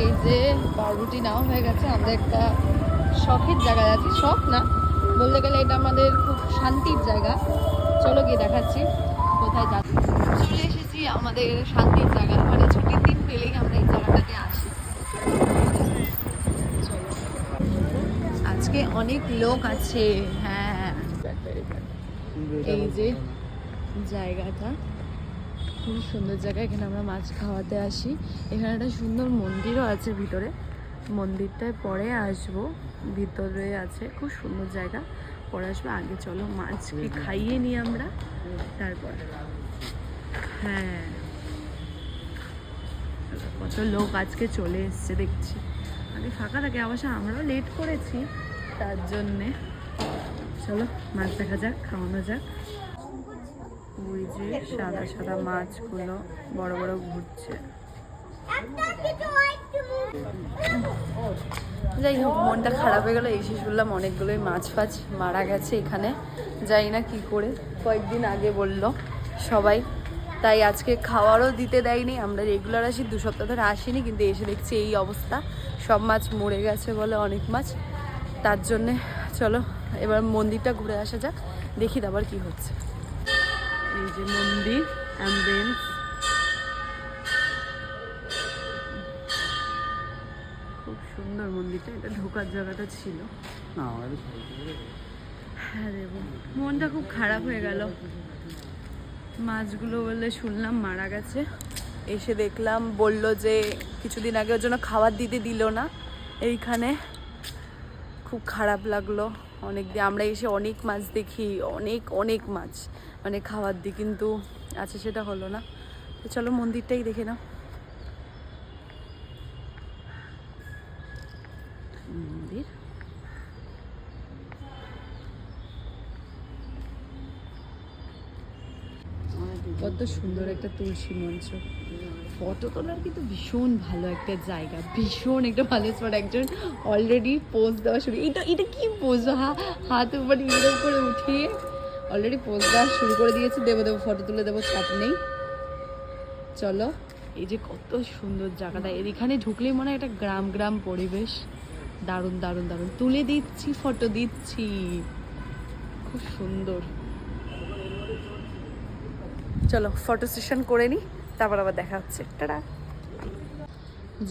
এই যে পাউরুটি নেওয়া হয়ে গেছে, আমরা একটা শখের জায়গায় আছি। শখ না বলতে গেলে, এটা আমাদের খুব শান্তির জায়গা। চলো গিয়ে দেখাচ্ছি কোথায় যাচ্ছি। চলে এসেছি আমাদের শান্তির জায়গা, মানে ছুটির দিন পেলেই আমরা এই জায়গাটাতে আসি। চলো, আজকে অনেক লোক আছে। হ্যাঁ, এই যে জায়গাটা খুব সুন্দর জায়গা, এখানে আমরা মাছ খাওয়াতে আসি। এখানে একটা সুন্দর মন্দিরও আছে ভিতরে, মন্দিরটায় পরে আসবো। ভিতরে আছে খুব সুন্দর জায়গা, পরে আসবো। আগে চলো মাছকে খাইয়ে নিই আমরা, তারপর। হ্যাঁ, কত লোক আজকে চলে এসছে দেখছি। আগে ফাঁকা থাকে, অবশ্য আমরাও লেট করেছি তার জন্যে। চলো মাছ দেখা যাক, খাওয়ানো যাক। ওই যে সাদা সাদা মাছগুলো বড় বড় ঘুরছে। যাই হোক, মনটা খারাপ হয়ে গেল। এসে শুনলাম অনেকগুলোই মাছ ফাছ মারা গেছে এখানে, যাই না কি করে। কয়েকদিন আগে বললো সবাই, তাই আজকে খাওয়ারও দিতে দেয়নি। আমরা রেগুলার আসি, 2 সপ্তাহ ধরে আসিনি, কিন্তু এসে দেখছি এই অবস্থা। সব মাছ মরে গেছে বলে, অনেক মাছ। তার জন্যে চলো এবার মন্দিরটা ঘুরে আসা যাক, দেখি আবার কি হচ্ছে। এই যে মন্দির, অ্যাম্বিয়েন্স খুব সুন্দর। মন্দিরটা, এটা ঢোকার জায়গাটা ছিল। হ্যাঁ দেবো, মনটা খুব খারাপ হয়ে গেল। মাছগুলো বলে শুনলাম মারা গেছে। এসে দেখলাম বললো যে কিছুদিন আগে ওর জন্য খাবার দিতে দিল না এইখানে। খুব খারাপ লাগলো। অনেক দিন আমরা এসে অনেক মাছ দেখি, অনেক অনেক মাছ, মানে খাবার দিই, কিন্তু আচ্ছা সেটা হলো না। তো চলো মন্দিরটাই দেখে নাও। মন্দির কত সুন্দর একটা তুলসী মঞ্চ। ফটো তোলার কিন্তু ভীষণ ভালো একটা জায়গা, ভীষণ একটা ভালো স্পট। একজন অলরেডি পোজ দেওয়া শুরু, এটা কি পোজ, হাত উপরে এরকম করে উঠিয়ে অলরেডি পোজ দেওয়া শুরু করে দিয়েছে। দেবো ফটো তুলে দেবো, চাপ নেই। চলো, এই যে কত সুন্দর জায়গাটা, এখানে ঢুকলেই মনে হয় একটা গ্রাম গ্রাম পরিবেশ। দারুণ দারুণ দারুণ, তুলে দিচ্ছি, ফটো দিচ্ছি, খুব সুন্দর। চলো ফটো সেশন করে নিই, তারপর আবার দেখা হচ্ছে। টাটা।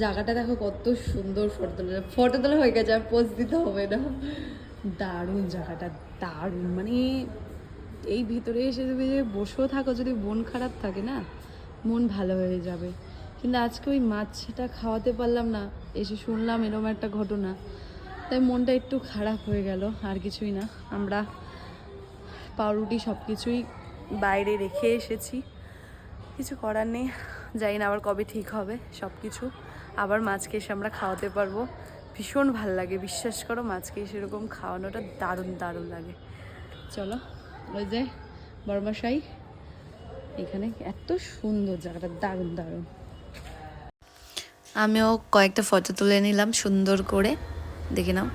জায়গাটা দেখো কত সুন্দর। ফটো তোলা হয়ে গেছে, আর পোজ দিতে হবে না। দারুণ জায়গাটা, দারুণ। মানে এই ভিতরে এসে যদি বসেও থাকো, যদি মন খারাপ থাকে না, মন ভালো হয়ে যাবে। কিন্তু আজকে ওই মাছটা খাওয়াতে পারলাম না, এসে শুনলাম এরকম একটা ঘটনা, তাই মনটা একটু খারাপ হয়ে গেল, আর কিছুই না। আমরা পাউরুটি সব কিছুই বাইরে রেখে এসেছি, কিছু করার নেই। জানি না আবার কবে ঠিক হবে সব কিছু, আবার মাছকে এসে আমরা খাওয়াতে পারবো। ভীষণ ভাল লাগে, বিশ্বাস করো, মাছকে সেরকম খাওয়ানোটা দারুণ দারুণ লাগে। চলো, ওই যে বর্মাশাই, এখানে এত সুন্দর জায়গাটা, দারুণ দারুণ। আমিও কয়েকটা ফটো তুলে নিলাম সুন্দর করে, দেখে নাও।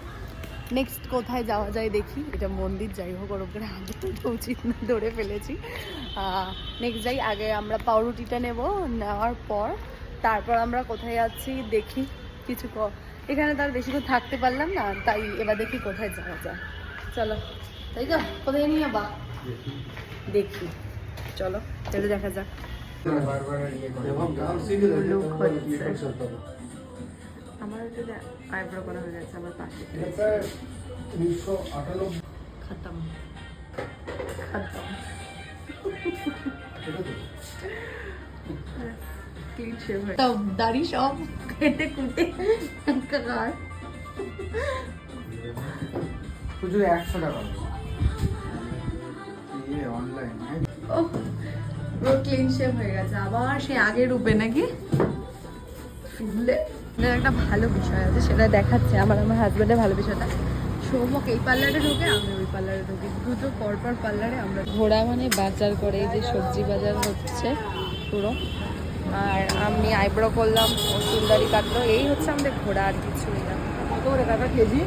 নেক্সট কোথায় যাওয়া যায় দেখি। এটা মন্দির, যাই হোক, ওর উপরে আগে তো উচিত না, ধরে ফেলেছি। নেক্সট যাই, আগে আমরা পাউরুটিটা নেওয়ার পর তারপর আমরা কোথায় যাচ্ছি দেখি। কিছু এখানে তার বেশিক্ষণ থাকতে পারলাম না, তাই এবার দেখি কোথায় যাওয়া যায়। চলো, তাই তো, কোথায় নিয়ে বা দেখি। চলো তাহলে দেখা যাক। আমার এটা আইব্রো করা হয়ে গেছে, আমার পাশে খতম খতম। ক্লিন শেভ হয়ে সব দাড়ি সব কেটে কুটে একাকার। শুধু 100 টাকা অনলাইন। ও পুরো ক্লিন শেভ হয়ে গেছে, আবার সে আগের রূপে নাকি। শুনলে একটা ভালো বিষয় আছে, সেটা দেখাচ্ছে আমার হাজব্যান্ডের ভালো বিষয়টা। সৌমক এই পার্লারে ঢোকে, আমি ওই পার্লারে ঢুকি, দুটো পরপর পার্লারে আমরা। ঘোড়া মানে বাজার করে, এই যে সবজি বাজার হচ্ছে পুরো। আর আমি আইব্রো করলাম, ও চুলদারি কাটলো, এই হচ্ছে আমাদের ঘোড়া, আর কিছুই না। কত করে কাটা কেজি?